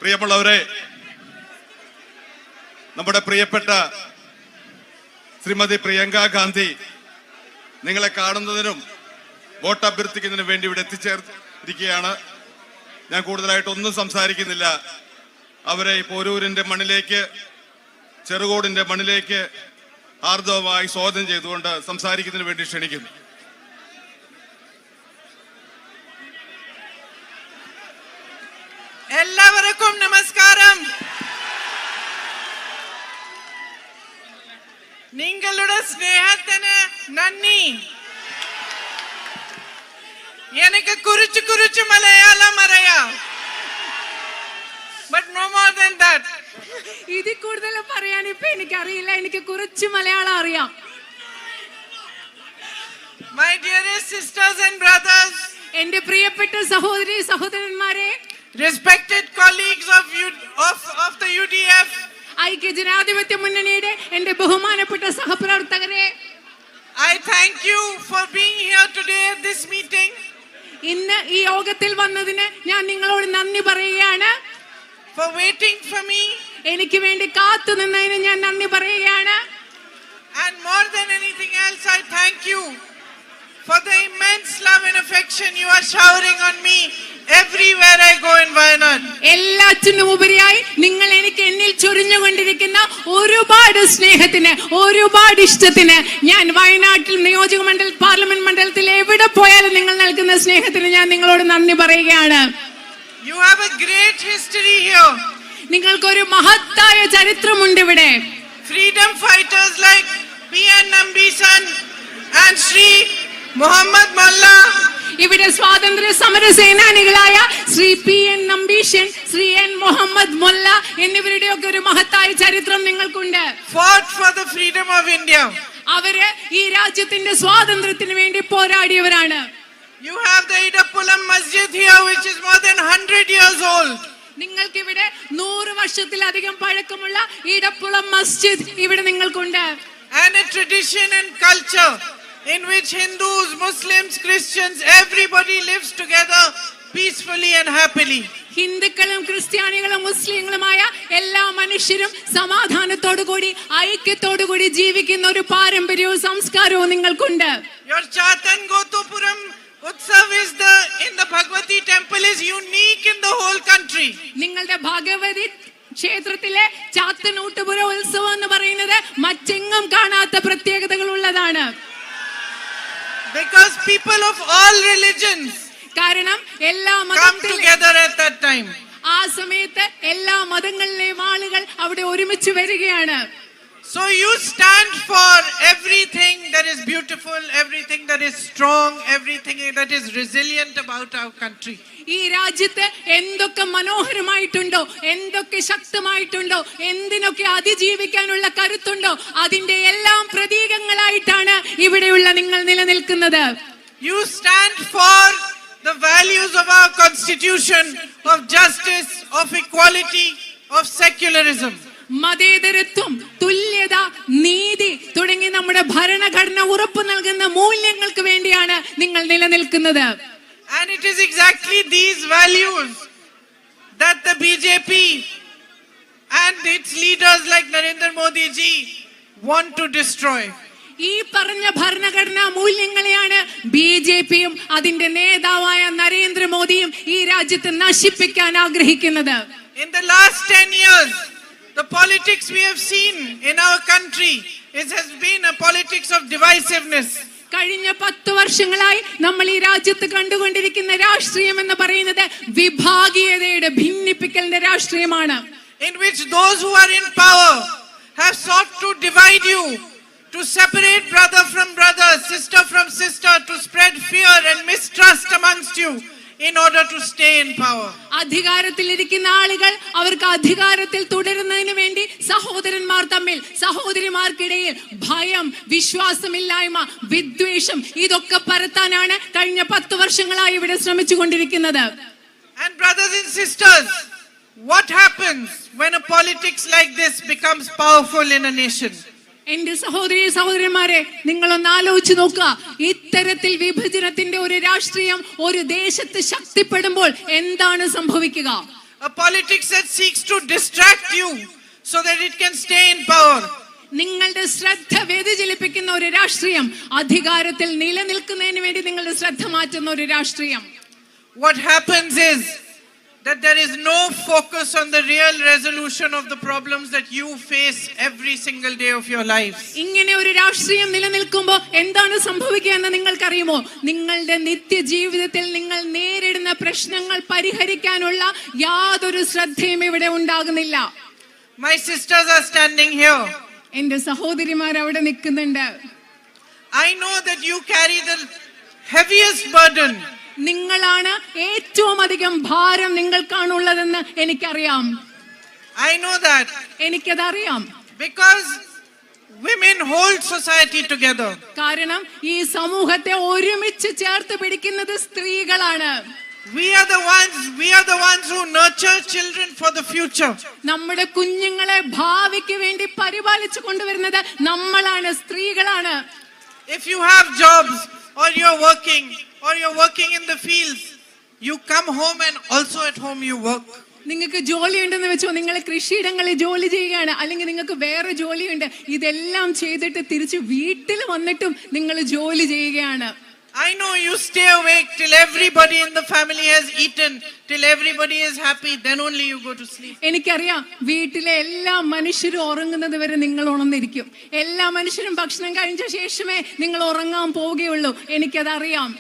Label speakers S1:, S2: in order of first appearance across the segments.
S1: പ്രിയമുള്ളവരെ, നമ്മുടെ പ്രിയപ്പെട്ട ശ്രീമതി പ്രിയങ്ക ഗാന്ധി നിങ്ങളെ കാണുന്നതിനും വോട്ട് അഭ്യർത്ഥിക്കുന്നതിനും വേണ്ടി ഇവിടെ എത്തിച്ചേർന്നിരിക്കുകയാണ്. ഞാൻ കൂടുതലായിട്ടൊന്നും സംസാരിക്കുന്നില്ല. അവരെ ഈ പോരൂരിന്റെ മണ്ണിലേക്ക്, ചെറുകോടിന്റെ മണ്ണിലേക്ക് ആർദ്രമായി സ്വാഗതം ചെയ്തുകൊണ്ട് സംസാരിക്കുന്നതിന് വേണ്ടി ക്ഷണിക്കുന്നു.
S2: എല്ലാവർക്കും നമസ്കാരം. നിങ്ങളുടെ സ്നേഹത്തിന് നന്ദി. എനിക്ക് കുറച്ച് മലയാളം അറിയാം, but no more than that.
S3: ഇതിൽ കൂടുതൽ പറയാൻ ഇപ്പൊ എനിക്കറിയില്ല. എനിക്ക് കുറച്ച് മലയാളം അറിയാം.
S2: My dearest sisters and brothers,
S3: എന്റെ പ്രിയപ്പെട്ട സഹോദരി സഹോദരന്മാരെ,
S2: respected colleagues of the UDF,
S3: ഐക്യ ജനാധിപത്യ മുന്നണിയുടെ എന്റെ ബഹുമാനപ്പെട്ട സഹപ്രവർത്തകരെ,
S2: I thank you for being here today at this meeting.
S3: ഇന്ന് ഈ യോഗത്തിൽ വന്നതിന് ഞാൻ നിങ്ങളോട് നന്ദി പറയുകയാണ്.
S2: For waiting for me,
S3: എനിക്ക് വേണ്ടി കാത്തു നിന്നതിന് ഞാൻ നന്ദി പറയുകയാണ്.
S2: and more than anything else, I thank you for the immense love and affection you are showering on me everywhere I go in Wayanad.
S3: എല്ലാറ്റിനും ഉപരിയായി നിങ്ങൾ എനിക്ക് എന്നിൽ ചൊരിഞ്ഞുകൊണ്ടിരിക്കുന്ന ഒരുപാട് സ്നേഹത്തിന്, ഒരുപാട് ഇഷ്ടത്തിന്, ഞാൻ വയനാട്ടിൽ നിയോജക മണ്ഡലം, പാർലമെന്റ് മണ്ഡലത്തിൽ എവിടെ പോയാലും നിങ്ങൾ നൽകുന്ന സ്നേഹത്തിന് ഞാൻ നിങ്ങളോട് നന്ദി പറയുകയാണ്.
S2: You have a great history here.
S3: നിങ്ങൾക്കൊരു മഹത്തായ ചരിത്രമുണ്ട് ഇവിടെ.
S2: Freedom fighters like P.N. Nambisan and Sri Muhammad Mullah.
S3: ഇവിടെ സ്വാതന്ത്ര്യ സമര സേനാനികളായ ശ്രീ P.N. നമ്പീശൻ, ശ്രീ N. മുഹമ്മദ് മുല്ല എന്നിവരുടെയൊക്കെ ഒരു മഹത്തായ ചരിത്രം നിങ്ങൾക്കുണ്ട്.
S2: Fought for the freedom of India.
S3: അവര് ഈ രാജ്യത്തിന്റെ സ്വാതന്ത്ര്യത്തിന് വേണ്ടി പോരാടിയവരാണ്.
S2: You have the Idapulam Masjid here, which is more than 100 years old.
S3: നിങ്ങൾക്കിവിടെ 100 വർഷത്തിലധികം പഴക്കമുള്ള ഇടപ്പുളം മസ്ജിദ് ഇവിടെ നിങ്ങൾക്കുണ്ട്.
S2: And a tradition and culture in which Hindus, Muslims, Christians, everybody lives together peacefully and happily.
S3: ഹിന്ദുക്കളും ക്രിസ്ത്യാനികളും മുസ്ലിങ്ങളുമായ എല്ലാ മനുഷ്യരും സമാധാനത്തോടുകൂടി ഐക്യത്തോടുകൂടി ജീവിക്കുന്ന ഒരു പാരമ്പര്യവും സംസ്കാരവും നിങ്ങൾക്കുണ്ട്.
S2: Your Chatan Gotupuram Utsav is in the Bhagwati temple is unique in the whole country.
S3: നിങ്ങളുടെ ഭഗവതി ക്ഷേത്രത്തിലെ ചാത്തനൂട്ടുപുര ഉത്സവം എന്ന് പറയുന്നത് മറ്റെങ്ങും കാണാത്ത പ്രത്യേകതകൾ ഉള്ളതാണ്.
S2: Because people of all religions
S3: കാരണം എല്ലാ
S2: come
S3: മതത്തിലും
S2: together at that time.
S3: ആ സമയത്ത് എല്ലാ മതങ്ങളിലെയും ആളുകൾ അവിടെ ഒരുമിച്ച് വരികയാണ്.
S2: So you stand for everything that is beautiful, everything that is strong, everything that is resilient about our country.
S3: ഈ രാജ്യത്ത് എന്തൊക്കെ മനോഹരമായിട്ടുണ്ടോ, എന്തൊക്കെ ശക്തമായിട്ടുണ്ടോ, എന്തിനൊക്കെ അതിജീവിക്കാനുള്ള കരുത്തുണ്ടോ, അതിന്റെ എല്ലാം പ്രതീകങ്ങളായിട്ടാണ് ഇവിടെയുള്ള നിങ്ങൾ നിലനിൽക്കുന്നത്.
S2: You stand for the values of our constitution, of justice, of equality, of secularism.
S3: മതേതരത്വം, തുല്യത, നീതി തുടങ്ങി നമ്മുടെ ഭരണഘടന ഉറപ്പു നൽകുന്ന മൂല്യങ്ങൾക്ക് വേണ്ടിയാണ് നിങ്ങൾ നിലനിൽക്കുന്നത്.
S2: And it is exactly these values that the BJP and its leaders like Narendra Modi ji want to destroy.
S3: ഈ പറഞ്ഞ ഭരണഘടനാ മൂല്യങ്ങളെയാണ് BJPയും അതിന്റെ നേതാവായ നരേന്ദ്രമോദിയും ഈ രാജ്യത്ത് നശിപ്പിക്കാൻ ആഗ്രഹിക്കുന്നത്.
S2: In the last 10 years, the politics we have seen in our country has been a politics of divisiveness.
S3: കഴിഞ്ഞ 10 വർഷങ്ങളായി നമ്മൾ ഈ രാജ്യത്ത് കണ്ടുകൊണ്ടിരിക്കുന്ന രാഷ്ട്രീയം എന്ന് പറയുന്നത് വിഭാഗീയതയുടെ, ഭിന്നിപ്പിക്കലിന്റെ രാഷ്ട്രീയമാണ്.
S2: In which those who are in power have sought to divide you, to separate brother from brother, sister from sister, to spread fear and mistrust amongst you in order to stay in power.
S3: അധികാരത്തിൽ ഇരിക്കുന്ന ആളുകൾ അവർക്ക് അധികാരത്തിൽ തുടരുന്നതിന് വേണ്ടി സഹോദരന്മാർ തമ്മിൽ, സഹോദരിമാർക്കിടയിൽ ഭയം, വിശ്വാസമില്ലായ്മ, വിദ്വേഷം ഇതൊക്കെ പരത്താനാണ് കഴിഞ്ഞ 10 വർഷങ്ങളായി ഇവിടെ ശ്രമിച്ചുകൊണ്ടിരിക്കുന്നത്.
S2: And brothers and sisters, what happens when a politics like this becomes powerful in a nation?
S3: എന്റെ സഹോദരി സഹോദരന്മാരെ, നിങ്ങളൊന്ന് ആലോചിച്ച് നോക്കുക. ഇത്തരത്തിൽ വിഭജനത്തിന്റെ ഒരു രാഷ്ട്രീയം ഒരു ദേശത്ത് ശക്തിപ്പെടുമ്പോൾ എന്താണ് സംഭവിക്കുക?
S2: A a politics that seeks to distract you so that it can stay in power.
S3: നിങ്ങളുടെ ശ്രദ്ധ വ്യതിചലിപ്പിക്കുന്ന ഒരു രാഷ്ട്രീയം, അധികാരത്തിൽ നിലനിൽക്കുന്നതിന് വേണ്ടി നിങ്ങളുടെ ശ്രദ്ധ മാറ്റുന്ന ഒരു രാഷ്ട്രീയം.
S2: What happens is that there is no focus on the real resolution of the problems that you face every single day of your lives.
S3: ഇങ്ങനെ ഒരു രാഷ്ട്രീയം നിലനിൽക്കുമ്പോൾ എന്താണ് സംഭവിക്കുക എന്ന് നിങ്ങൾക്കറിയുമോ? നിങ്ങളുടെ നിത്യജീവിതത്തിൽ നിങ്ങൾ നേരിടുന്ന പ്രശ്നങ്ങൾ പരിഹരിക്കാനുള്ള യാതൊരു ശ്രദ്ധയും ഇവിടെ ഉണ്ടാകുന്നില്ല.
S2: My sisters are standing here.
S3: എന്റെ സഹോദരിമാർ അവിടെ നിൽക്കുന്നുണ്ട്.
S2: I know that you carry the heaviest burden.
S3: നിങ്ങളാണ് ഏറ്റവും അധികം ഭാരം നിങ്ങൾക്കാണുള്ളതെന്ന് എനിക്കറിയാം.
S2: I know that.
S3: എനിക്കതറിയാം.
S2: Because women hold society together.
S3: കാരണം ഈ സമൂഹത്തെ ഒരുമിച്ച് ചേർത്ത് പിടിക്കുന്നത് സ്ത്രീകളാണ്.
S2: We are the ones who nurture children for the future.
S3: നമ്മുടെ കുഞ്ഞുങ്ങളെ ഭാവിക്ക് വേണ്ടി പരിപാലിച്ചു കൊണ്ടുവരുന്നത് നമ്മളാണ്, സ്ത്രീകളാണ്.
S2: If you have jobs or you're working in the fields, you come home and also at home you work.
S3: നിങ്ങൾക്ക് ജോലി ഉണ്ടെന്ന് വെച്ചോ, നിങ്ങൾ കൃഷിയിടങ്ങളിൽ ജോലി ചെയ്യുകയാണ്, അല്ലെങ്കിൽ നിങ്ങൾക്ക് വേറെ ജോലിയുണ്ട്, ഇതെല്ലാം ചെയ്തിട്ട് തിരിച്ച് വീട്ടിൽ വന്നിട്ടും നിങ്ങൾ ജോലി ചെയ്യുകയാണ്.
S2: I know you stay awake till everybody in the family has eaten, till everybody is happy, then only you go to sleep.
S3: എനിക്കറിയാം, വീട്ടിലെ എല്ലാ മനുഷ്യരും ഉറങ്ങുന്നത് വരെ നിങ്ങൾ ഉണർന്നിരിക്കും. എല്ലാ മനുഷ്യരും ഭക്ഷണം കഴിച്ച ശേഷമേ നിങ്ങൾ ഉറങ്ങാൻ പോവുകയുള്ളൂ. എനിക്കതറിയാം.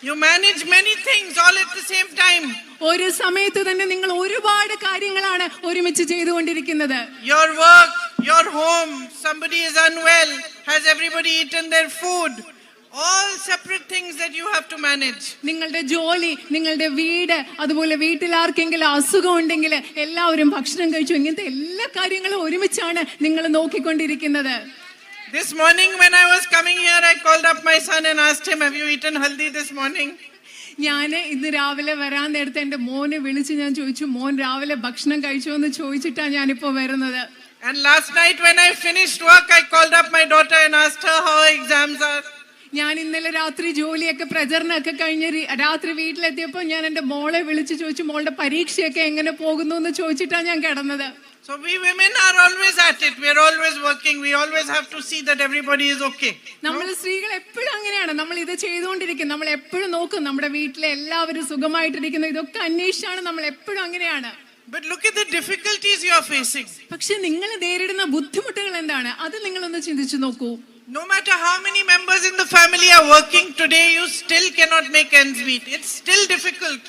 S2: You manage many things all at the same time.
S3: ഒരു സമയത്ത് തന്നെ നിങ്ങൾ ഒരുപാട് കാര്യങ്ങളാണ് ഒരുമിച്ച് ചെയ്തുകൊണ്ടിരിക്കുന്നത്.
S2: Your work, your home, somebody is unwell, has everybody eaten their food? All separate things that you have to manage.
S3: നിങ്ങളുടെ ജോലി, നിങ്ങളുടെ വീട്, അതുപോലെ വീട്ടിൽ ആർക്കെങ്കിലും അസുഖം ഉണ്ടെങ്കിൽ എല്ലാവരും ഭക്ഷണം കഴിച്ചു. ഇങ്ങനത്തെ എല്ലാ കാര്യങ്ങളും ഒരുമിച്ചാണ് നിങ്ങൾ നോക്കിക്കൊണ്ടിരിക്കുന്നത്.
S2: This morning when I was coming here, I called up my son and asked him, have you eaten haldi this morning?
S3: ഞാൻ ഇന്ന് രാവിലെ വരാൻ നേരത്തെ എന്റെ മോനെ വിളിച്ച് ഞാൻ ചോദിച്ചു, മോൻ രാവിലെ ഭക്ഷണം കഴിച്ചോ എന്ന് ചോദിച്ചിട്ടാണ് ഞാനിപ്പോ വരുന്നത്.
S2: And last night when I finished work, I called up my daughter and asked her how her exams are.
S3: ഞാൻ ഇന്നലെ രാത്രി ജോലിയൊക്കെ പ്രചരണമൊക്കെ കഴിഞ്ഞ് രാത്രി വീട്ടിലെത്തിയപ്പോ ഞാൻ എന്റെ മോളെ വിളിച്ച് ചോദിച്ചു, മോളുടെ പരീക്ഷയൊക്കെ എങ്ങനെ പോകുന്നു എന്ന് ചോദിച്ചിട്ടാണ് ഞാൻ കിടന്നത്.
S2: So we women are always at it. We are always working. We always have to see that everybody is okay.
S3: നമ്മൾ സ്ത്രീകൾ എപ്പോഴും അങ്ങനെയാണ്. നമ്മൾ ഇത് ചെയ്തുകൊണ്ടിരിക്കും. നമ്മൾ എപ്പോഴും നോക്കും നമ്മുടെ വീട്ടിലെ എല്ലാവരും സുഖമായിട്ടിരിക്കുന്നു. ഇതൊക്കെ അന്വേഷിച്ചാണ് നമ്മൾ എപ്പോഴും അങ്ങനെയാണ്.
S2: But look at the difficulties you are facing.
S3: പക്ഷെ നിങ്ങൾ നേരിടുന്ന ബുദ്ധിമുട്ടുകൾ എന്താണ്? അത് നിങ്ങളൊന്ന് ചിന്തിച്ചു നോക്കൂ.
S2: No matter how many members in the family are working today, you still cannot make ends meet. It's still difficult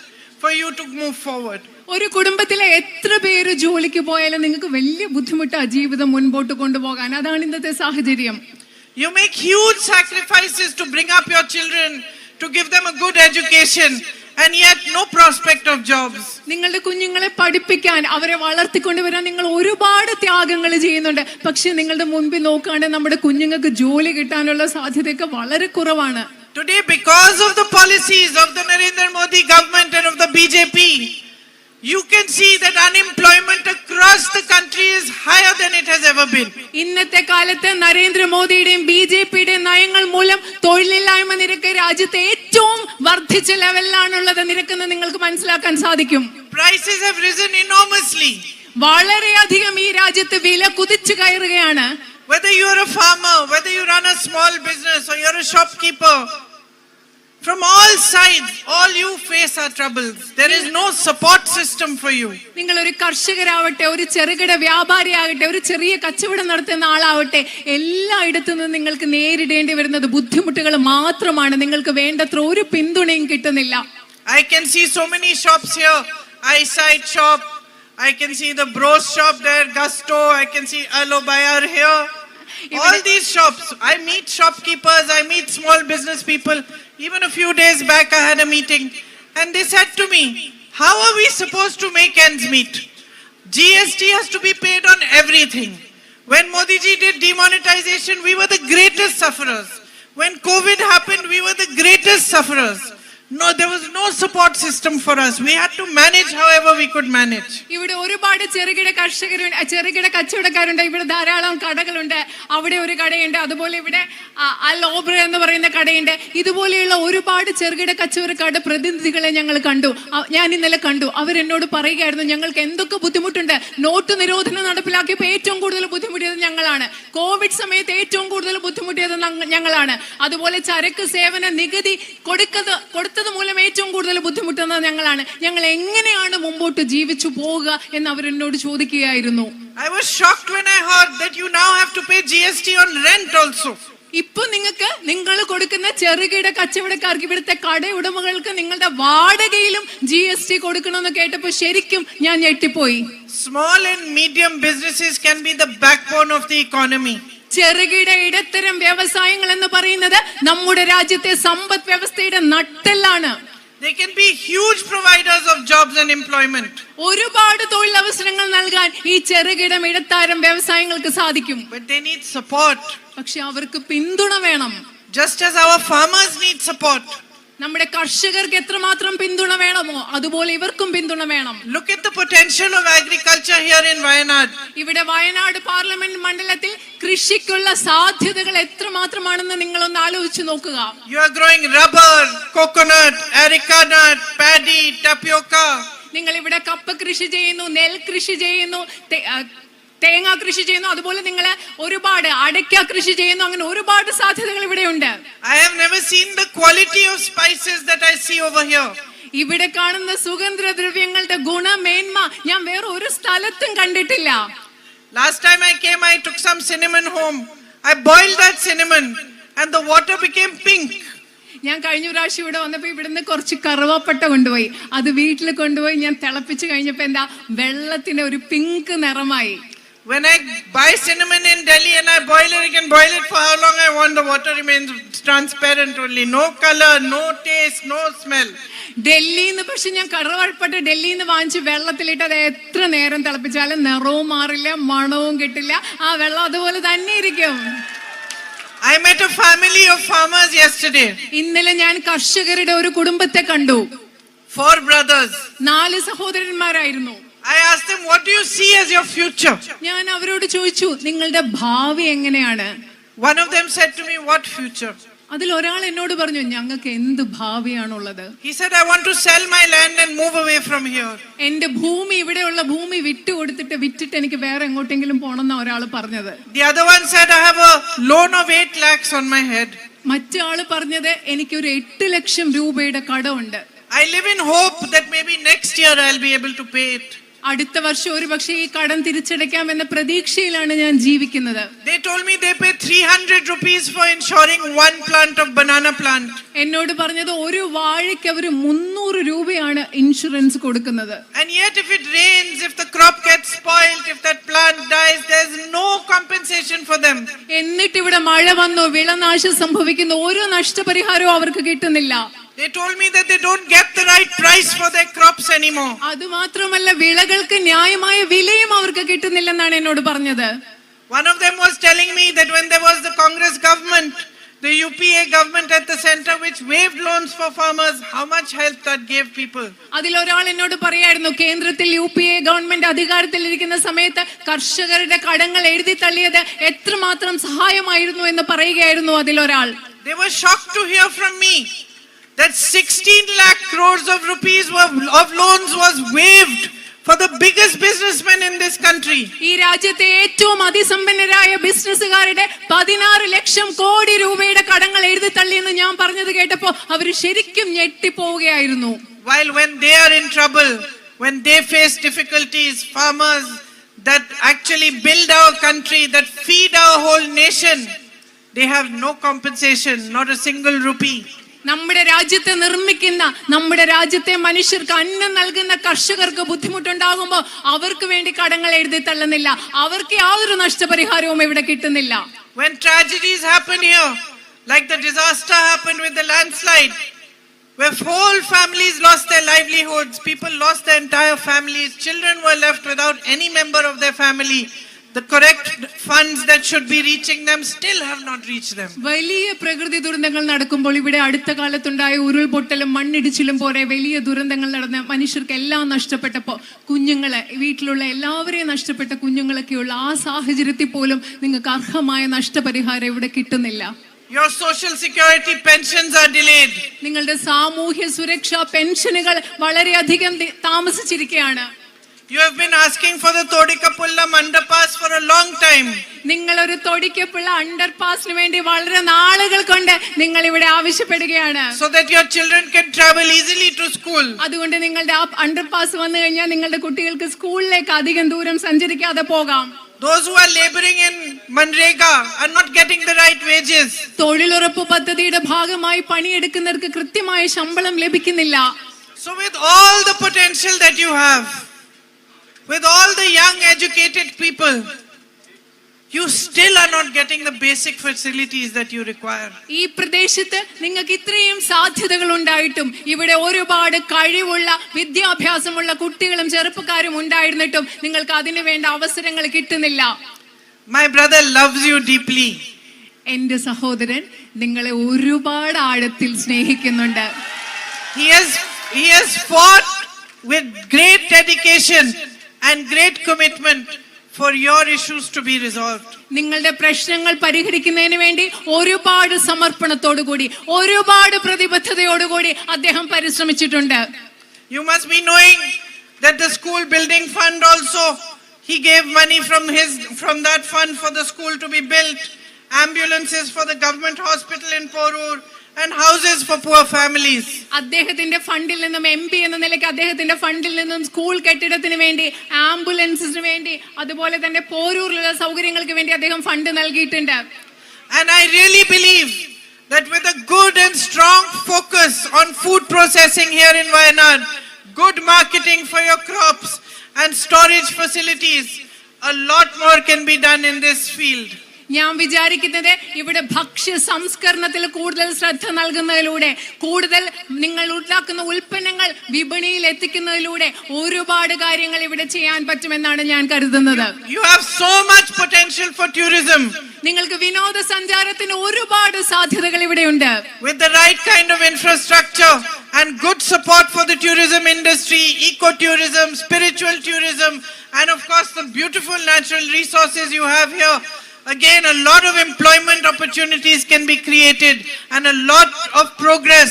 S2: for you to move forward.
S3: ഒരു കുടുംബത്തിലെ എത്ര പേര് ജോലിക്ക് പോയാലും നിങ്ങൾക്ക് വലിയ ബുദ്ധിമുട്ടാണ് ജീവിതം മുൻപോട്ട് കൊണ്ടുപോകാൻ. അതാണ് ഇന്നത്തെ സാഹചര്യം.
S2: You make huge sacrifices to bring up your children, to give them a good education, and yet no prospect of jobs.
S3: നിങ്ങളുടെ കുഞ്ഞുങ്ങളെ പഠിപ്പിക്കാൻ, അവരെ വളർത്തിക്കൊണ്ടുവരാൻ നിങ്ങൾ ഒരുപാട് ത്യാഗങ്ങൾ ചെയ്യുന്നുണ്ട്. പക്ഷെ നിങ്ങളുടെ മുൻപിൽ നോക്കുകയാണെങ്കിൽ നമ്മുടെ കുഞ്ഞുങ്ങൾക്ക് ജോലി കിട്ടാനുള്ള സാധ്യതയൊക്കെ വളരെ കുറവാണ്.
S2: Today, because of the policies of the Narendra Modi government and of the BJP, you can see that unemployment across the country is higher than it has ever been.
S3: ഇന്നത്തെ കാലത്ത് നരേന്ദ്രമോദിയുടെയും BJPയുടെയും നയങ്ങൾ മൂലം തൊഴിലില്ലായ്മ നിരക്ക് രാജ്യത്തെ ഏറ്റവും വർദ്ധിച്ച ലെവലിലാണുള്ളത്. നിരക്കെന്ന് നിങ്ങൾക്ക് മനസ്സിലാക്കാൻ സാധിക്കും.
S2: Prices have risen enormously.
S3: വളരെയധികം ഈ രാജ്യത്ത് വില കുതിച്ചു കയറുകയാണ്.
S2: Whether you are a farmer, whether you run a small business or you are a shopkeeper, from all sides, all you face are troubles. There is no support system for you.
S3: നിങ്ങൾ ഒരു കർഷകരാവട്ടെ, ഒരു ചെറുകിട വ്യാപാരിയാകട്ടെ, ഒരു ചെറിയ കച്ചവടം നടത്തുന്ന ആളാവട്ടെ, എല്ലായിടത്തു നിന്നും നിങ്ങൾക്ക് നേരിടേണ്ടി വരുന്നത് ബുദ്ധിമുട്ടുകൾ മാത്രമാണ്. നിങ്ങൾക്ക് വേണ്ടത്ര ഒരു പിന്തുണയും കിട്ടുന്നില്ല.
S2: I can see so many shops here. Eyesight shop, I can see the Bros shop there, Gusto, I can see Alo Bayar here. All these shops, I meet shopkeepers, I meet small business people. Even a few days back I had a meeting and they said to me, how are we supposed to make ends meet? GST has to be paid on everything. When Modi ji did demonetization, we were the greatest sufferers. When COVID happened, we were the greatest sufferers. No, there was no support system for us. We had to manage however we could manage.
S3: ഇവിടെ ഒരുപാട് ചെറുകിട കർഷകരുണ്ട്, ചെറുകിട കച്ചവടക്കാരുണ്ട്. ഇവിടെ ധാരാളം കടകളുണ്ട്. അവിടെ ഒരു കടയുണ്ട്, അതുപോലെ ഇവിടെ അൽ ഓബ്ര എന്ന് പറയുന്ന കടയുണ്ട്. ഇതുപോലെയുള്ള ഒരുപാട് ചെറുകിട കച്ചവടക്കാരുടെ പ്രതിനിധികളെ ഞങ്ങൾ കണ്ടു. ഞാൻ ഇന്നലെ കണ്ടു. അവരെന്നോട് പറയുകയായിരുന്നു, ഞങ്ങൾക്ക് എന്തൊക്കെ ബുദ്ധിമുട്ടുണ്ട്. നോട്ട് നിരോധനം നടപ്പിലാക്കിയപ്പോൾ ഏറ്റവും കൂടുതൽ ബുദ്ധിമുട്ടിയത് ഞങ്ങളാണ്. കോവിഡ് സമയത്ത് ഏറ്റവും കൂടുതൽ ബുദ്ധിമുട്ടിയത് ഞങ്ങളാണ്. അതുപോലെ ചരക്ക് സേവന നികുതി കൊടുത്തത് മൂലം ഏറ്റവും കൂടുതൽ ബുദ്ധിമുട്ടുന്നത് ഞങ്ങളാണ്. ഞങ്ങൾ എങ്ങനെയാണ് മുമ്പോട്ട് ജീവിച്ചു പോവുക എന്ന് അവരെന്നോട് ചോദിക്കുകയായിരുന്നു.
S2: I was shocked when I heard that you now have to pay GST on rent also.
S3: ഇപ്പൊ നിങ്ങൾ കൊടുക്കുന്ന ചെറുകിട കച്ചവടക്കാർക്ക്, ഇവിടുത്തെ കട ഉടമകൾക്ക് നിങ്ങളുടെ വാടകയിലും GST കൊടുക്കണമെന്ന് കേട്ടപ്പോൾ ശരിക്കും ഞാൻ ഞെട്ടിപ്പോയി.
S2: Small and medium businesses can be the backbone of the economy.
S3: ചെറുകിട ഇടത്തരം വ്യവസായങ്ങൾ എന്ന് പറയുന്നത് നമ്മുടെ രാജ്യത്തെ സമ്പദ് വ്യവസ്ഥയുടെ നട്ടെല്ലാണ്.
S2: They can be huge providers of jobs and employment.
S3: ഒരുപാട് തൊഴിലവസരങ്ങൾ നൽകാൻ ഈ ചെറുകിട ഇടത്തരം വ്യവസായങ്ങൾക്ക് സാധിക്കും.
S2: But they need support.
S3: പക്ഷെ അവർക്ക് പിന്തുണ വേണം.
S2: Just as our farmers need support.
S3: നമ്മുടെ കർഷകർക്ക് എത്രമാത്രം പിന്തുണ വേണമോ അതുപോലെ ഇവർക്കും പിന്തുണ വേണം.
S2: Look at the potential of agriculture here in Wayanad.
S3: ഇവിടെ വയനാട് പാർലമെന്റ് മണ്ഡലത്തിൽ കൃഷിക്കുള്ള സാധ്യതകൾ എത്രമാത്രമാണെന്ന് നിങ്ങളൊന്ന് ആലോചിച്ച് നോക്കുക.
S2: You are growing rubber, coconut, areca nut, paddy, tapioca.
S3: നിങ്ങൾ ഇവിടെ കപ്പ കൃഷി ചെയ്യുന്നു, നെൽ കൃഷി ചെയ്യുന്നു, തേങ്ങ കൃഷി ചെയ്യുന്നു, അതുപോലെ നിങ്ങൾ ഒരുപാട് അടയ്ക്ക കൃഷി ചെയ്യുന്നു. അങ്ങനെ ഒരുപാട് സാധ്യതകൾ ഇവിടെയുണ്ട്.
S2: I have never seen the quality of spices that I see over here.
S3: ഇവിടെ കാണുന്ന സുഗന്ധദ്രവ്യങ്ങളുടെ ഗുണമേന്മ ഞാൻ വേറെ ഒരു സ്ഥലത്തും കണ്ടിട്ടില്ല.
S2: Last time I came, I took some cinnamon home. I boiled that cinnamon and the water became pink.
S3: ഞാൻ കഴിഞ്ഞ പ്രാവശ്യം ഇവിടെ വന്നപ്പോ ഇവിടുന്ന് കുറച്ച് കറുവാപ്പട്ട കൊണ്ടുപോയി. അത് വീട്ടിൽ കൊണ്ടുപോയി ഞാൻ തിളപ്പിച്ച് കഴിഞ്ഞപ്പോ എന്താ വെള്ളത്തിന് ഒരു പിങ്ക് നിറമായി.
S2: When I buy cinnamon in Delhi and I boil it, I can boil it for how long I want. The water remains transparent only. No color, no taste, no smell.
S3: ഡൽഹിന്ന് പക്ഷെ ഞാൻ കറുവാപ്പട്ട ഡൽഹിന്ന് വാങ്ങിച്ച് വെള്ളത്തിലിട്ട് അത് എത്ര നേരം തിളപ്പിച്ചാലും നിറവും മാറില്ല, മണവും കിട്ടില്ല. ആ വെള്ളം അതുപോലെ തന്നെ ഇരിക്കും.
S2: I met a family of farmers yesterday.
S3: ഇന്നലെ ഞാൻ കർഷകരുടെ ഒരു കുടുംബത്തെ കണ്ടു.
S2: 4 brothers.
S3: 4 സഹോദരന്മാരായിരുന്നു.
S2: I asked them, what do you see as your future?
S3: ഞാൻ അവരോട് ചോദിച്ചു, നിങ്ങളുടെ ഭാവി എങ്ങനെയാണ്?
S2: One of them said to me, what future?
S3: അതിൽ ഒരാൾ എന്നോട് പറഞ്ഞു, ഞങ്ങൾക്ക് എന്ത് ഭാവിയാണുള്ളത്?
S2: He said, I want to sell my land and move away from here.
S3: എന്റെ ഭൂമി, ഇവിടെയുള്ള ഭൂമി വിറ്റിട്ട് എനിക്ക് വേറെ എങ്ങോട്ടെങ്കിലും പോണെന്നാ ഒരാൾ പറഞ്ഞത്.
S2: The other one said, I have a loan of 8 lakhs on my head.
S3: മറ്റാള് പറഞ്ഞത്, എനിക്കൊരു 8 ലക്ഷം രൂപയുടെ കടമുണ്ട്.
S2: I live in hope that maybe next year I'll be able to pay it.
S3: അടുത്ത വർഷം ഒരു പക്ഷേ ഈ കടം തിരിച്ചടയ്ക്കാം എന്ന പ്രതീക്ഷയിലാണ് ഞാൻ ജീവിക്കുന്നത്.
S2: They told me they pay 300 rupees for insuring 1 plant of banana plant.
S3: എന്നോട് പറഞ്ഞത് ഒരു വാഴയ്ക്ക് അവർ 300 രൂപയാണ് ഇൻഷുറൻസ് കൊടുക്കുന്നത്.
S2: And yet if it rains, if the crop gets spoiled, if that plant dies, there's no compensation for them.
S3: എന്നിട്ട് ഇവിടെ മഴ വന്നു, വിളനാശം സംഭവിക്കുന്നു, ഒരു നഷ്ടപരിഹാരവും അവർക്ക് കിട്ടുന്നില്ല.
S2: They told me that they don't get the right price for their crops anymore.
S3: അത് മാത്രമല്ല, വിളകൾക്ക് ന്യായമായ വിലയും അവർക്ക് കിട്ടുന്നില്ലെന്നാണ് എന്നോട് പറഞ്ഞത്.
S2: One of them was telling me that when there was the Congress government, the UPA government at the center, which waived loans for farmers, how much help that gave people.
S3: അതിലൊരാൾ എന്നോട് പറയായിരുന്നു, കേന്ദ്രത്തിൽ UPA ഗവൺമെന്റ് അധികാരത്തിലിരിക്കുന്ന സമയത്ത് കർഷകരുടെ കടങ്ങൾ എഴുതി തള്ളിയത് എത്രമാത്രം സഹായമായിരുന്നു എന്ന് പറയുകയായിരുന്നു അതിലൊരാൾ.
S2: They were shocked to hear from me that 16 lakh crores of rupees of loans was waived for the biggest businessmen in this country.
S3: ഈ രാജ്യത്തെ ഏറ്റവും അതിസമ്പന്നരായ ബിസിനസ്സുകാരുടെ 16 ലക്ഷം കോടി രൂപയുടെ കടങ്ങൾ എഴുതി തള്ളിയെന്ന് ഞാൻ പറഞ്ഞത് കേട്ടപ്പോൾ അവർ ശരിക്കും ഞെട്ടിപ്പോവുകയായിരുന്നു.
S2: While when they are in trouble, when they face difficulties, farmers that actually build our country, that feed our whole nation, they have no compensation, not a single rupee.
S3: നമ്മുടെ രാജ്യത്തെ നിർമ്മിക്കുന്ന, നമ്മുടെ രാജ്യത്തെ മനുഷ്യർക്ക് അന്നം നൽകുന്ന കർഷകർക്ക് ബുദ്ധിമുട്ടുണ്ടാകുമ്പോൾ അവർക്ക് വേണ്ടി കടങ്ങൾ എഴുതി തള്ളുന്നില്ല. അവർക്ക് യാതൊരു നഷ്ടപരിഹാരവും ഇവിടെ കിട്ടുന്നില്ല.
S2: When tragedies happen here, like the disaster happened with the landslide, where whole families lost their livelihoods, people lost their entire families, children were left without any member of their family. the correct funds that should be reaching them still have not reached them.
S3: വലിയ പ്രകൃതി ദുരന്തങ്ങൾ നടക്കുമ്പോൾ ഇവിടെ അടുത്ത കാലത്തുണ്ടായ ഉരുൾപൊട്ടലും മണ്ണിടിച്ചിലും പോലെ വലിയ ദുരന്തങ്ങൾ നടന്ന മനുഷ്യർക്ക് എല്ലാം നഷ്ടപ്പെട്ടപ്പോൾ കുഞ്ഞുങ്ങളെ വീട്ടിലുള്ള എല്ലാവരെയും നഷ്ടപ്പെട്ട കുഞ്ഞുങ്ങളൊക്കെയുള്ള ആ സാഹചര്യത്തിൽ പോലും നിങ്ങൾക്ക് അർഹമായ നഷ്ടപരിഹാരം ഇവിടെ കിട്ടുന്നില്ല.
S2: Your social security pensions are delayed.
S3: നിങ്ങളുടെ സാമൂഹ്യ സുരക്ഷാ പെൻഷനുകൾ വളരെയധികം താമസിച്ചിരിക്കുകയാണ്.
S2: You have been asking for the Todikapullam underpass for a long time.
S3: നിങ്ങൾ ഒരു തൊടിക്കപ്പുള്ള അണ്ടർപാസിന് വേണ്ടി വളരെ നാളുകൾ കൊണ്ട് നിങ്ങൾ ഇവിടെ ആവശ്യപ്പെടുകയാണ്.
S2: So that your children can travel easily to school.
S3: അതുകൊണ്ട് നിങ്ങളുടെ ആ അണ്ടർപാസ് വന്നു കഴിഞ്ഞാൽ നിങ്ങളുടെ കുട്ടികൾക്ക് സ്കൂളിലേക്ക് അധികം ദൂരം സഞ്ചരിക്കാതെ പോകാം.
S2: Those who are laboring in Manrega are not getting the right wages.
S3: തൊഴിലുറപ്പ് പദ്ധതിയുടെ ഭാഗമായി പണിയെടുക്കുന്നവർക്ക് കൃത്യമായ ശമ്പളം ലഭിക്കുന്നില്ല.
S2: So with all the potential that you have, with all the young educated people, you still are not getting the basic facilities that you require.
S3: ഈ പ്രദേശത്ത് നിങ്ങൾക്ക് ഇത്രയും സാധ്യതകൾ ഉണ്ടായിട്ടും ഇവിടെ ഒരുപാട് കഴിവുള്ള വിദ്യാഭ്യാസമുള്ള കുട്ടികളും ചെറുപ്പക്കാരും ഉണ്ടായിരുന്നിട്ടും നിങ്ങൾക്ക് അതിനു വേണ്ട അവസരങ്ങൾ കിട്ടുന്നില്ല.
S2: My brother loves you deeply.
S3: എന്റെ സഹോദരൻ നിങ്ങളെ ഒരുപാട് ആഴത്തിൽ സ്നേഹിക്കുന്നുണ്ട്.
S2: He has fought with great dedication and great commitment for your issues to be resolved.
S3: നിങ്ങളുടെ പ്രശ്നങ്ങൾ പരിഹരിക്കുന്നതിന് വേണ്ടി ഒരുപാട് സമർപ്പണത്തോടുകൂടി ഒരുപാട് പ്രതിബദ്ധതയോടുകൂടി അദ്ദേഹം പരിശ്രമിച്ചിട്ടുണ്ട്.
S2: You must be knowing that the school building fund also, he gave money from that fund for the school to be built, ambulances for the government hospital in Porur, and houses for poor families.
S3: അദ്ദേഹത്തിന്റെ ഫണ്ടിൽ നിന്നും MP എന്ന നിലയ്ക്ക് അദ്ദേഹത്തിന്റെ ഫണ്ടിൽ നിന്നും school കെട്ടിടത്തിന് വേണ്ടി ആംബുലൻസിന് വേണ്ടി അതുപോലെ തന്നെ പോരൂരിലുള്ള സൗകര്യങ്ങൾക്ക് വേണ്ടി അദ്ദേഹം ഫണ്ട് നൽകിയിട്ടുണ്ട്.
S2: And I really believe that with a good and strong focus on food processing here in Wayanad, good marketing for your crops and storage facilities, a lot more can be done in this field.
S3: ഞാൻ വിചാരിക്കുന്നത് ഇവിടെ ഭക്ഷ്യ സംസ്കരണത്തിൽ കൂടുതൽ ശ്രദ്ധ നൽകുന്നതിലൂടെ കൂടുതൽ നിങ്ങൾ ഉണ്ടാക്കുന്ന ഉൽപ്പന്നങ്ങൾ വിപണിയിൽ എത്തിക്കുന്നതിലൂടെ ഒരുപാട് കാര്യങ്ങൾ ഇവിടെ ചെയ്യാൻ പറ്റുമെന്നാണ് ഞാൻ കരുതുന്നത്.
S2: You have so much potential for tourism.
S3: നിങ്ങൾക്ക് വിനോദസഞ്ചാരത്തിന് ഒരുപാട് സാധ്യതകൾ ഇവിടെയുണ്ട്.
S2: With the right kind of infrastructure and good support for the tourism industry, ecotourism, spiritual tourism, and of course the beautiful natural resources you have here, again a lot of employment opportunities can be created and a lot of progress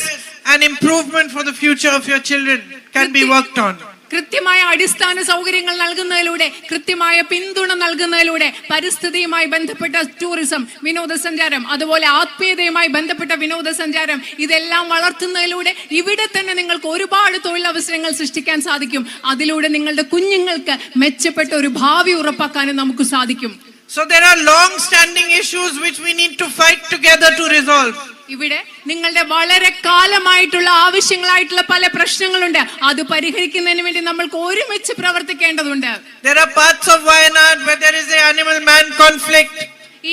S2: and improvement for the future of your children can be worked on.
S3: കൃത്യമായ അടിസ്ഥാന സൗകര്യങ്ങൾ നൽകുന്നതിലൂടെ കൃത്യമായ പിന്തുണ നൽകുന്നതിലൂടെ പരിസ്ഥിതിയുമായി ബന്ധപ്പെട്ട tourism വിനോദസഞ്ചാരം അതുപോലെ ആത്മീയതയുമായി ബന്ധപ്പെട്ട വിനോദസഞ്ചാരം ഇതെല്ലാം വളർത്തുന്നതിലൂടെ ഇവിടെ തന്നെ നിങ്ങൾക്ക് ഒരുപാട് തൊഴിലവസരങ്ങൾ സൃഷ്ടിക്കാൻ സാധിക്കും. അതിലൂടെ നിങ്ങളുടെ കുഞ്ഞുങ്ങൾക്ക് മെച്ചപ്പെട്ട ഒരു ഭാവി ഉറപ്പാക്കാനും നമുക്ക് സാധിക്കും.
S2: So there are long standing issues which we need to fight together to resolve.
S3: ഇവിടെ നിങ്ങളുടെ വളരെ കാലമായിട്ടുള്ള ആവശ്യങ്ങളായിട്ടുള്ള പല പ്രശ്നങ്ങളുണ്ട്. അത് പരിഹരിക്കുന്നതിന് വേണ്ടി നമ്മൾക്ക് ഒരുമിച്ച് പ്രവർത്തിക്കേണ്ടതുണ്ട്.
S2: There are parts of Wayanad where there is a animal man conflict.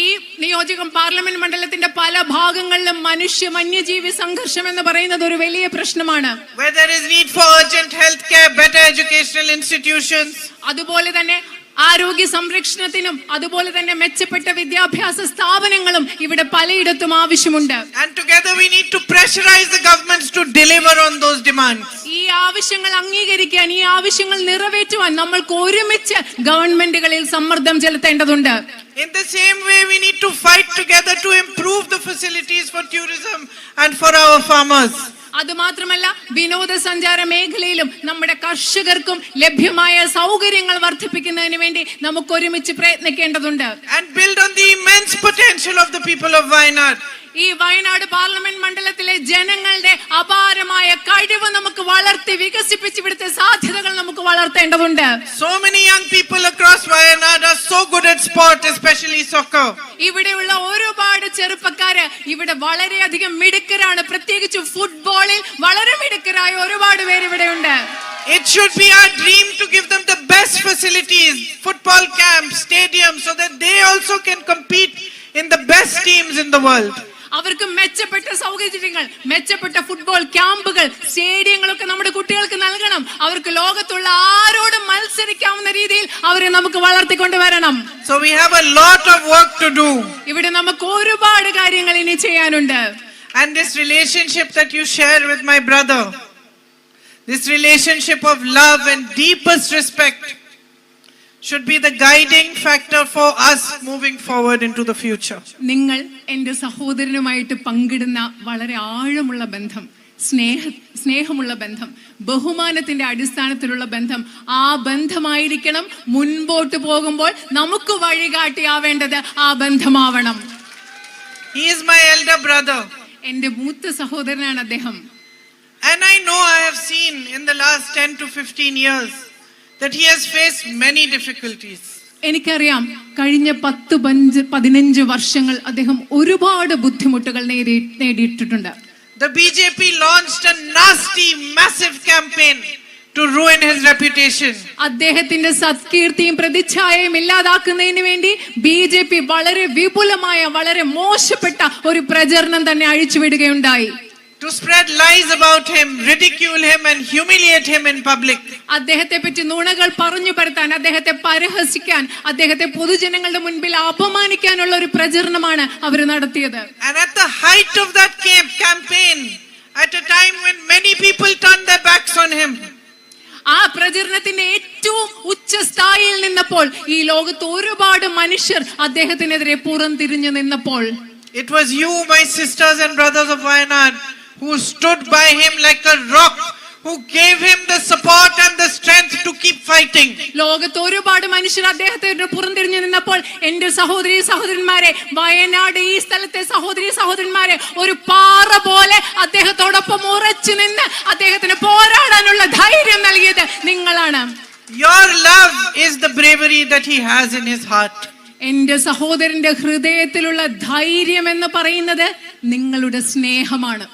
S3: ഈ നിയോജകം പാർലമെന്റ് മണ്ഡലത്തിന്റെ പല ഭാഗങ്ങളിലും മനുഷ്യ വന്യജീവി സംഘർഷം എന്ന് പറയുന്നത് ഒരു വലിയ പ്രശ്നമാണ്.
S2: Where there is need for urgent health care, better educational institutions.
S3: അതുപോലെ തന്നെ ആരോഗ്യ സംരക്ഷണത്തിനും അതുപോലെ തന്നെ മെച്ചപ്പെട്ട വിദ്യാഭ്യാസ സ്ഥാപനങ്ങളും ഇവിടെ പലയിടത്തും ആവശ്യമുണ്ട്.
S2: And together we need to pressurize the governments to deliver on those demands.
S3: ഈ ആവശ്യങ്ങൾ അംഗീകരിക്കാൻ ഈ ആവശ്യങ്ങൾ നിറവേറ്റുവാൻ നമ്മൾക്ക് ഒരുമിച്ച് ഗവൺമെന്റുകളിൽ സമ്മർദ്ദം ചെലുത്തേണ്ടതുണ്ട്.
S2: In the same way we need to fight together to improve the facilities for tourism and for our farmers.
S3: അതുമാത്രമല്ല വിനോദസഞ്ചാര മേഖലയിലും നമ്മുടെ കർഷകർക്കും ലഭ്യമായ സൗകര്യങ്ങൾ വർദ്ധിപ്പിക്കുന്നതിന് വേണ്ടി നമുക്ക് ഒരുമിച്ച് പ്രയത്നിക്കേണ്ടതുണ്ട്.
S2: And build on the immense potential of the people of Wayanad.
S3: ഈ വയനാട് പാർലമെന്റ് മണ്ഡലത്തിലെ ജനങ്ങളുടെ അപാരമായ കഴിവ് നമുക്ക് വളർത്തി വികസിപ്പിച്ച് ഇവിടുത്തെ സാധ്യതകൾ നമുക്ക് വളർത്തേണ്ടതുണ്ട്.
S2: So many young people across Wayanad are so good at sport, especially soccer.
S3: ഇവിടെയുള്ള ഒരുപാട് ചെറുപ്പക്കാര് ഇവിടെ വളരെയധികം മിടുക്കരാണ്. പ്രത്യേകിച്ച് ഫുട്ബോളിൽ വളരെ മിടുക്കരായ ഒരുപാട് പേര് ഇവിടെയുണ്ട്.
S2: It should be our dream to give them the best facilities, football camps, stadiums, so that they also can compete in the best teams in the world.
S3: അവർക്ക് മെച്ചപ്പെട്ട സൗകര്യങ്ങൾ, മെച്ചപ്പെട്ട ഫുട്ബോൾ ക്യാമ്പുകൾ, സ്റ്റേഡിയങ്ങളൊക്കെ നമ്മുടെ കുട്ടികൾക്ക് നൽകണം. അവർക്ക് ലോകത്തുള്ള ആരോടും മത്സരിക്കാവുന്ന രീതിയിൽ അവരെ നമുക്ക് വളർത്തിക്കൊണ്ടുവരണം.
S2: So we have a lot of work to do.
S3: ഇവിടെ നമുക്ക് ഒരുപാട് കാര്യങ്ങൾ ഇനി ചെയ്യാനുണ്ട്.
S2: And this relationship that you share with my brother, this relationship of love and deepest respect, should be the guiding factor for us moving forward into the future.
S3: നിങ്ങൾ എൻ്റെ സഹോദരനുമായിട്ട് പങ്കിടുന്ന വളരെ ആഴമുള്ള ബന്ധം, സ്നേഹമുള്ള ബന്ധം, ബഹുമാനത്തിന്റെ അടിസ്ഥാനത്തിലുള്ള ബന്ധം, ആ ബന്ധമായിരിക്കണം മുൻപോട്ട് പോകുമ്പോൾ നമുക്ക് വഴികാട്ടിയാവേണ്ടത് ആ ബന്ധമാവണം.
S2: He is my elder brother.
S3: എൻ്റെ മൂത്ത സഹോദരനാണ് അദ്ദേഹം.
S2: And I know, I have seen in the last 10 to 15 years that he has faced many difficulties.
S3: എനിക്കറിയാം, കഴിഞ്ഞ 10-15 വർഷങ്ങൾ അദ്ദേഹം ഒരുപാട് ബുദ്ധിമുട്ടുകൾ നേരിട്ടിട്ടുണ്ട്.
S2: The BJP launched a nasty, massive campaign to ruin his reputation.
S3: അദ്ദേഹത്തിന്റെ സത്കീർത്തിയും പ്രതിച്ഛായയും ഇല്ലാതാക്കുന്നതിന് വേണ്ടി BJP വളരെ വിപുലമായ, വളരെ മോശപ്പെട്ട ഒരു പ്രചരണം തന്നെ അഴിച്ചുവിടുകയുണ്ടായി.
S2: To spread lies about him, ridicule him and humiliate him in public.
S3: അദ്ദേഹത്തെ പറ്റി നുണകൾ പറഞ്ഞു പരത്താൻ, അദ്ദേഹത്തെ പരിഹസിക്കാൻ, അദ്ദേഹത്തെ പൊതുജനങ്ങളുടെ മുൻപിൽ അപമാനിക്കാനുള്ള ഒരു പ്രചരണമാണ് അവർ നടത്തിയത്.
S2: And at the height of that campaign, at a time when many people turned their backs on him,
S3: ആ പ്രചരണത്തിന്റെ ഏറ്റവും ഉച്ചസ്ഥായിയിൽ നിന്നപ്പോൾ ഈ ലോകത്ത് ഒരുപാട് മനുഷ്യർ അദ്ദേഹത്തിനെതിരെ പുറംതിരിഞ്ഞു നിന്നപ്പോൾ,
S2: it was you, my sisters and brothers of Wayanad, who stood by him like a rock, who gave him the support and the strength to keep fighting.
S3: ലോകത്ത് ഒരുപാട് മനുഷ്യർ അദ്ദേഹത്തെ പുറംതിരിഞ്ഞു നിന്നപ്പോൾ എന്റെ സഹോദരന്മാരെ, വയനാട് ഈ സ്ഥലത്തെ സഹോദരന്മാരെ ഒരു പാറ പോലെ അദ്ദേഹത്തോടൊപ്പം ഉറച്ചു നിന്ന് അദ്ദേഹത്തിന് പോരാടാനുള്ള ധൈര്യം നൽകിയത് നിങ്ങളാണ്.
S2: Your love is the bravery that he has in his heart.
S3: എന്റെ സഹോദരന്റെ ഹൃദയത്തിലുള്ള ധൈര്യം എന്ന് പറയുന്നത് നിങ്ങളുടെ സ്നേഹമാണ്.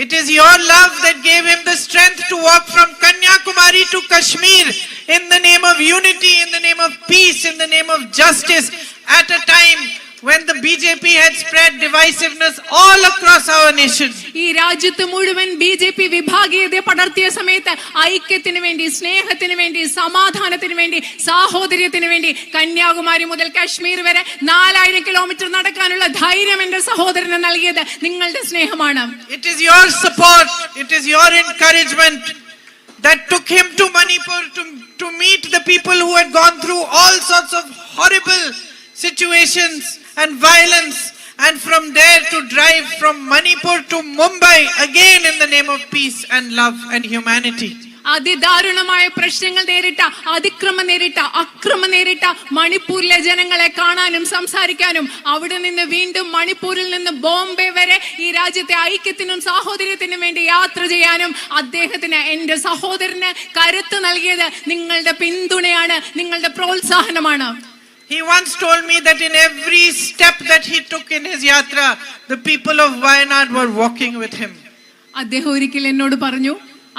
S2: It is your love that gave him the strength to walk from Kanyakumari to Kashmir in the name of unity, in the name of peace, in the name of justice, at a time when the BJP had spread divisiveness all across our nation.
S3: ഈ രാജ്യത്ത് മുഴുവൻ BJP വിഭാഗീയത പടർത്തിയ സമയത്ത് ഐക്യത്തിന് വേണ്ടി, സ്നേഹത്തിന് വേണ്ടി, സമാധാനത്തിന് വേണ്ടി, സാഹോദര്യത്തിന് വേണ്ടി കന്യാകുമാരി മുതൽ കാശ്മീർ വരെ 4000 കിലോമീറ്റർ നടക്കാനുള്ള ധൈര്യം എന്റെ സഹോദരന് നൽകിയത് നിങ്ങളുടെ സ്നേഹമാണ്.
S2: It is your support, it is your encouragement that took him to Manipur to meet the people who had gone through all sorts of horrible situations and violence, and from there to drive from Manipur to Mumbai again in the name of peace and love and humanity.
S3: അതിദാരുണമായ പ്രശ്നങ്ങൾ നേരിട്ട, അക്രമം നേരിട്ട മണിപ്പൂരിലെ ജനങ്ങളെ കാണാനും സംസാരിക്കാനും, അവിടെ നിന്ന് വീണ്ടും മണിപ്പൂരിൽ നിന്ന് ബോംബെ വരെ ഈ രാജ്യത്തെ ഐക്യത്തിനും സാഹോദര്യത്തിനും വേണ്ടി യാത്ര ചെയ്യാനും അദ്ദേഹത്തിന്, എന്റെ സഹോദരന് കരുത്ത് നൽകിയത് നിങ്ങളുടെ പിന്തുണയാണ്, നിങ്ങളുടെ പ്രോത്സാഹനമാണ്.
S2: He once told me that in every step that he took in his yatra, the people of Wayanad were walking with him.
S3: അദ്ദേഹം ഒരിക്കൽ എന്നോട് പറഞ്ഞു,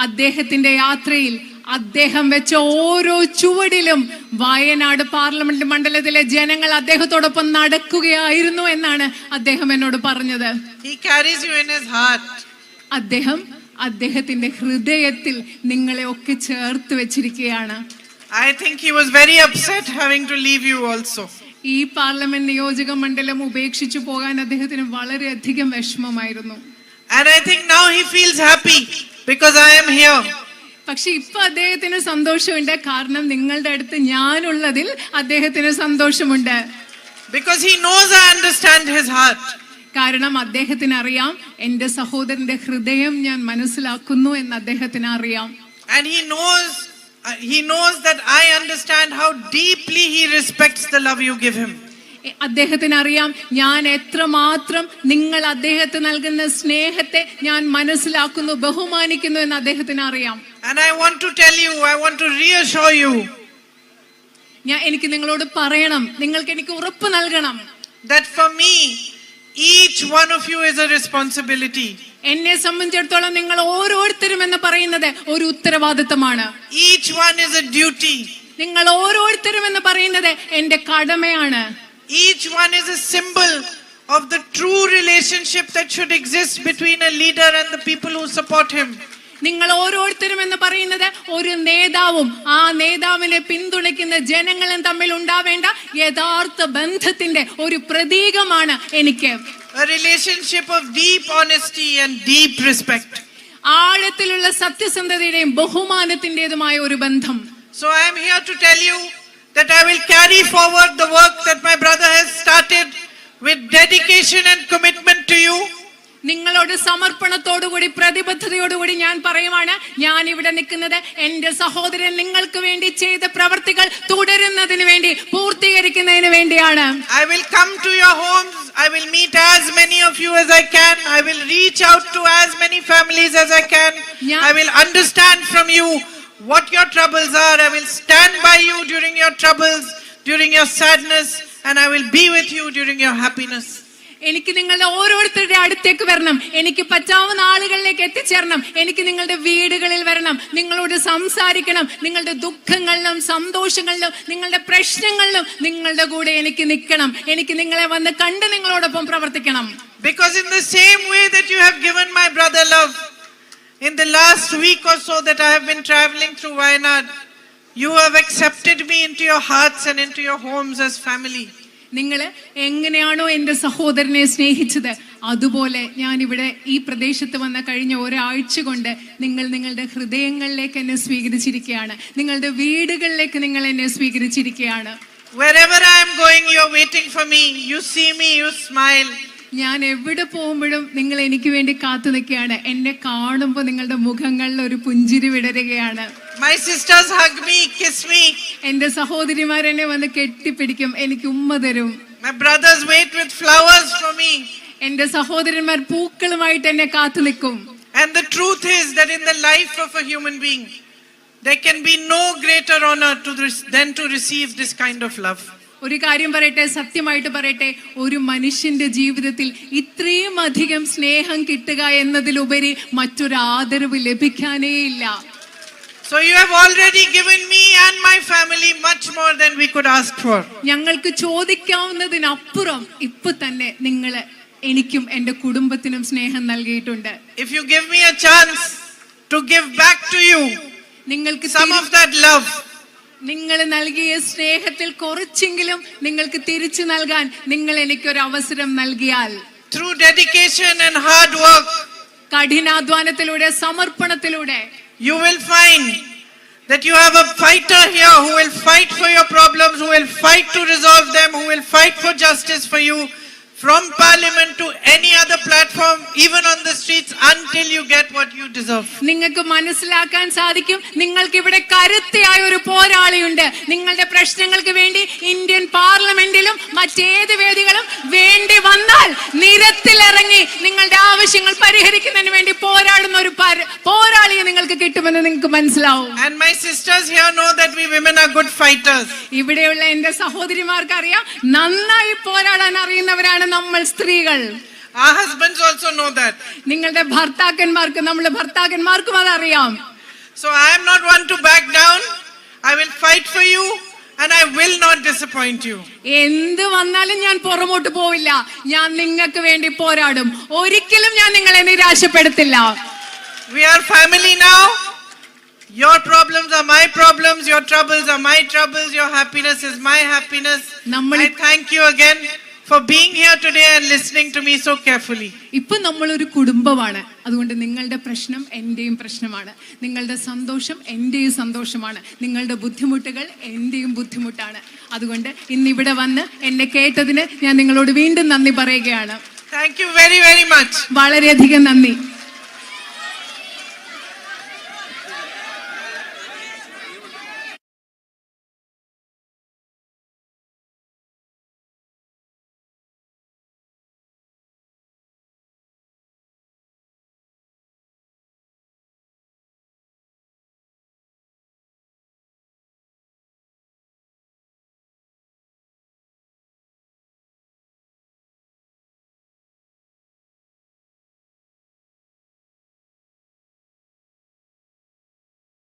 S3: അദ്ദേഹത്തിന്റെ യാത്രയിൽ അദ്ദേഹം വെച്ച ഓരോ ചുവടിലും വയനാട് പാർലമെന്റ് മണ്ഡലത്തിലെ ജനങ്ങൾ അദ്ദേഹത്തോടൊപ്പം നടക്കുകയായിരുന്നു എന്നാണ് അദ്ദേഹം എന്നോട് പറഞ്ഞത്.
S2: He carries you in his heart.
S3: അദ്ദേഹത്തിന്റെ ഹൃദയത്തിൽ നിങ്ങളെ ഒക്കെ ചേർത്ത് വെച്ചിരിക്കുകയാണ്.
S2: I think he was very upset having to leave you also.
S3: ഈ പാർലമെന്റ് നിയോജക മണ്ഡലം ഉപേക്ഷിച്ചു പോകാൻ അദ്ദേഹത്തിന് വളരെയധികം വിഷമമായിരുന്നു.
S2: And I think now he feels happy because I am here.
S3: പക്ഷെ ഇപ്പൊ അദ്ദേഹത്തിന് സന്തോഷമുണ്ട്, കാരണം നിങ്ങളുടെ അടുത്ത് ഞാനുള്ളതിൽ അദ്ദേഹത്തിന് സന്തോഷമുണ്ട്.
S2: Because he knows I understand his heart.
S3: കാരണം അദ്ദേഹത്തിന് അറിയാം, എന്റെ സഹോദരന്റെ ഹൃദയം ഞാൻ മനസ്സിലാക്കുന്നു എന്ന് അദ്ദേഹത്തിന് അറിയാം.
S2: And he knows that I understand how deeply he respects the love you give him.
S3: അദ്ദേഹത്തിന് അറിയാം, ഞാൻ എത്രമാത്രം നിങ്ങൾ അദ്ദേഹത്തെ നൽകുന്ന സ്നേഹത്തെ ഞാൻ മനസ്സിലാക്കുന്നു, ബഹുമാനിക്കുന്നു എന്ന് അദ്ദേഹത്തിന് അറിയാം.
S2: And I want to tell you, I want to reassure you,
S3: എനിക്ക് നിങ്ങളോട് പറയണം, നിങ്ങൾക്ക് എനിക്ക് ഉറപ്പ് നൽകണം,
S2: that for me each one of you is a responsibility.
S3: എന്നെ സംബന്ധിച്ചിടത്തോളം നിങ്ങൾ ഓരോരുത്തരും എന്ന് പറയുന്നത് ഒരു ഉത്തരവാദിത്തമാണ്.
S2: Each one is a duty.
S3: നിങ്ങൾ ഓരോരുത്തരും എന്ന് പറയുന്നത് എന്റെ കടമയാണ്.
S2: Each one is a symbol of the true relationship that should exist between a leader and the people who support him.
S3: നിങ്ങൾ ഓരോരുത്തരും എന്ന് പറയുന്നത് ഒരു നേതാവും ആ നേതാവിനെ പിന്തുണയ്ക്കുന്ന ജനങ്ങളും തമ്മിൽ ഉണ്ടാവേണ്ട യഥാർത്ഥ ബന്ധത്തിന്റെ ഒരു പ്രതീകമാണ് എനിക്ക്.
S2: A relationship of deep honesty and deep respect.
S3: ആഴത്തിലുള്ള സത്യസന്ധതയുടെയും ബഹുമാനത്തിന്റേതുമായ ഒരു ബന്ധം.
S2: So I am here to tell you that I will carry forward the work that my brother has started with dedication and commitment to you.
S3: നിങ്ങളോട് സമർപ്പണത്തോടുകൂടി പ്രതിബദ്ധതയോടുകൂടി ഞാൻ പറയുവാണ്, ഞാൻ ഇവിടെ നിൽക്കുന്നത് എന്റെ സഹോദരൻ നിങ്ങൾക്ക് വേണ്ടി ചെയ്ത പ്രവർത്തികൾ തുടരുന്നതിന് വേണ്ടി, പൂർത്തീകരിക്കുന്നതിന് വേണ്ടിയാണ്.
S2: I will come to your homes. I will meet as many of you as I can. I will reach out to as many families as I can. I will understand from you what your troubles are. I will stand by you during your troubles, during your sadness, and I will be with you during your happiness.
S3: എനിക്ക് നിങ്ങളുടെ ഓരോരുത്തരുടെ അടുത്തേക്ക് വരണം, എനിക്ക് പറ്റാവുന്ന ആളുകളിലേക്ക് എത്തിച്ചേരണം, എനിക്ക് നിങ്ങളുടെ വീടുകളിൽ വരണം, നിങ്ങളോട് സംസാരിക്കണം, നിങ്ങളുടെ ദുഃഖങ്ങളിലും സന്തോഷങ്ങളിലും നിങ്ങളുടെ പ്രശ്നങ്ങളിലും നിങ്ങളുടെ കൂടെ എനിക്ക് നിൽക്കണം, എനിക്ക് നിങ്ങളെ വന്ന് കണ്ട് നിങ്ങളോടൊപ്പം പ്രവർത്തിക്കണം.
S2: Because in the same way that you have given my brother love in the last week or so that I have been traveling through Wayanad, you have accepted me into your hearts and into your homes as family.
S3: നിങ്ങൾ എങ്ങനെയാണോ എൻ്റെ സഹോദരനെ സ്നേഹിച്ചത്, അതുപോലെ ഞാൻ ഇവിടെ ഈ പ്രദേശത്ത് വന്ന കഴിഞ്ഞ ഒരാഴ്ച കൊണ്ട് നിങ്ങൾ നിങ്ങളുടെ ഹൃദയങ്ങളിലേക്ക് എന്നെ സ്വീകരിച്ചിരിക്കുകയാണ്, നിങ്ങളുടെ വീടുകളിലേക്ക് നിങ്ങൾ എന്നെ സ്വീകരിച്ചിരിക്കുകയാണ്.
S2: Wherever I am going, you are waiting for me. You see me, you smile.
S3: ഞാൻ എവിടെ പോകുമ്പോഴും നിങ്ങൾ എനിക്ക് വേണ്ടി കാത്തു നിൽക്കുകയാണ്. എന്നെ കാണുമ്പോൾ നിങ്ങളുടെ മുഖങ്ങളിൽ ഒരു പുഞ്ചിരി വിടരുകയാണ്.
S2: My sisters hug me, kiss me.
S3: എന്റെ സഹോദരിമാർ എന്നെ വന്ന് കെട്ടിപ്പിടിക്കും, എനിക്ക് ഉമ്മ തരും.
S2: My brothers wait with flowers for me.
S3: എന്റെ സഹോദരന്മാർ പൂക്കളുമായിട്ട് എന്നെ കാത്തു നിൽക്കും.
S2: And the truth is that in the life of a human being, there can be no greater honor than to receive this kind of love.
S3: ഒരു കാര്യം പറയട്ടെ, സത്യമായിട്ട് പറയട്ടെ, ഒരു മനുഷ്യന്റെ ജീവിതത്തിൽ ഇത്രയും അധികം സ്നേഹം കിട്ടുക എന്നതിലുപരി മറ്റൊരു ആദരവ് ലഭിക്കാനേ ഇല്ല.
S2: So you have already given me and my family much more than we could ask for.
S3: ഞങ്ങൾക്ക് ചോദിക്കാവുന്നതിനപ്പുറം ഇപ്പൊ തന്നെ നിങ്ങൾ എനിക്കും എന്റെ കുടുംബത്തിനും സ്നേഹം നൽകിയിട്ടുണ്ട്.
S2: If you give me a chance to give back to you
S3: നിങ്ങൾക്ക്
S2: some of that love,
S3: നിങ്ങൾ നൽകിയ സ്നേഹത്തിൽ കുറച്ചെങ്കിലും നിങ്ങൾക്ക് തിരിച്ചു നൽകാൻ നിങ്ങൾ എനിക്കൊരു അവസരം നൽകിയാൽ,
S2: through dedication and hard work,
S3: കഠിനാധ്വാനത്തിലൂടെ സമർപ്പണത്തിലൂടെ,
S2: you will find that you have a fighter here who will fight for your problems, who will fight to resolve them, who will fight for justice for you, from parliament to any other platform, even on the streets, until you get what you deserve.
S3: നിങ്ങൾക്ക് മനസ്സിലാക്കാൻ സാധിക്കും, നിങ്ങൾക്ക് ഇവിടെ കരുത്തയായ ഒരു പോരാളിയുണ്ട്. നിങ്ങളുടെ പ്രശ്നങ്ങൾക്ക് വേണ്ടി Indian പാർലമെന്റിലും മറ്റേത് വേദികളും വേണ്ടി വന്നാൽ നിരത്തിലിറങ്ങി നിങ്ങളുടെ ആവശ്യങ്ങൾ പരിഹരിക്കുന്നതിന് വേണ്ടി പോരാടുന്ന ഒരു പോരാളിയെ നിങ്ങൾക്ക് കിട്ടുമെന്ന് നിങ്ങൾക്ക് മനസ്സിലാവും.
S2: And my sisters here know that we women are good fighters.
S3: ഇവിടെയുള്ള എന്റെ സഹോദരിമാർക്ക് അറിയാം, നന്നായി പോരാടാൻ അറിയുന്നവരാണ് നമ്മൾ സ്ത്രീകൾ.
S2: Our husbands also know that.
S3: നിങ്ങളുടെ ഭർത്താക്കന്മാർക്കും നമ്മുടെ ഭർത്താക്കന്മാർക്കും അതറിയാം.
S2: So I am not one to back down. I will fight for you and I will not disappoint you.
S3: എന്ത് വന്നാലും ഞാൻ പുറമോട്ട് പോവില്ല, ഞാൻ നിങ്ങൾക്ക് വേണ്ടി പോരാടും, ഒരിക്കലും ഞാൻ നിങ്ങളെ നിരാശപ്പെടുത്തില്ല.
S2: We are family now. Your problems are my problems, your troubles are my troubles, your happiness is my happiness. I thank you again for being here today and listening to me so carefully.
S3: ഇപ്പൊ നമ്മളൊരു കുടുംബമാണ്, അതുകൊണ്ട് നിങ്ങളുടെ പ്രശ്നം എന്റെയും പ്രശ്നമാണ്, നിങ്ങളുടെ സന്തോഷം എന്റെയും സന്തോഷമാണ്, നിങ്ങളുടെ ബുദ്ധിമുട്ടുകൾ എന്റെയും ബുദ്ധിമുട്ടാണ്. അതുകൊണ്ട് ഇന്ന് ഇവിടെ വന്ന് എന്നെ കേട്ടതിന് ഞാൻ നിങ്ങളോട് വീണ്ടും നന്ദി പറയുകയാണ്.
S2: Thank you very, very much.
S3: വളരെയധികം നന്ദി.